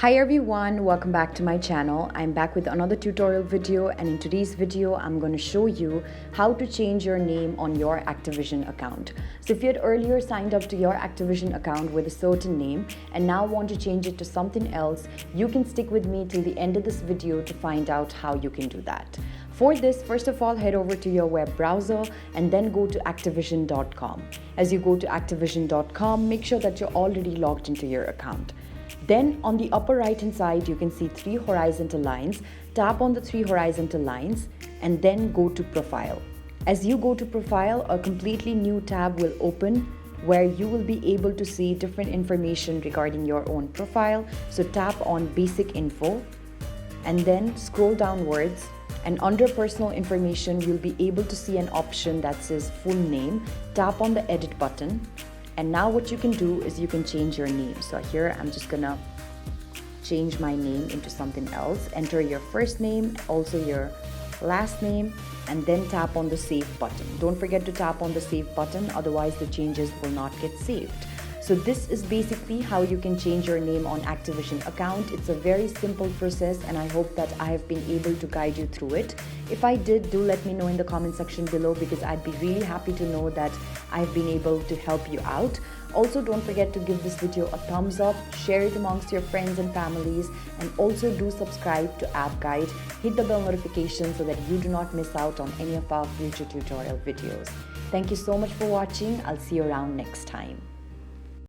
Hi everyone, welcome back to my channel. I'm back with another tutorial video, and in today's video I'm going to show you how to change your name on your Activision account. So if you had earlier signed up to your Activision account with a certain name and now want to change it to something else, you can stick with me till the end of this video to find out how you can do that. For this, first of all, head over to your web browser and then go to activision.com. As you go to activision.com, make sure that you're already logged into your account. Then on the upper right hand side, you can see three horizontal lines. Tap on the three horizontal lines and then go to profile. As you go to profile, a completely new tab will open where you will be able to see different information regarding your own profile. So tap on basic info and then scroll downwards, and under personal information, you'll be able to see an option that says full name. Tap on the edit button. And now what you can do is you can change your name. So here I'm just gonna change my name into something else. Enter your first name, also your last name, and then tap on the save button. Don't forget to tap on the save button, otherwise the changes will not get saved. So this is basically how you can change your name on Activision account. It's a very simple process and I hope that I have been able to guide you through it. If I did, do let me know in the comment section below, because I'd be really happy to know that I've been able to help you out. Also, don't forget to give this video a thumbs up, share it amongst your friends and families, and also do subscribe to App Guide. Hit the bell notification so that you do not miss out on any of our future tutorial videos. Thank you so much for watching. I'll see you around next time.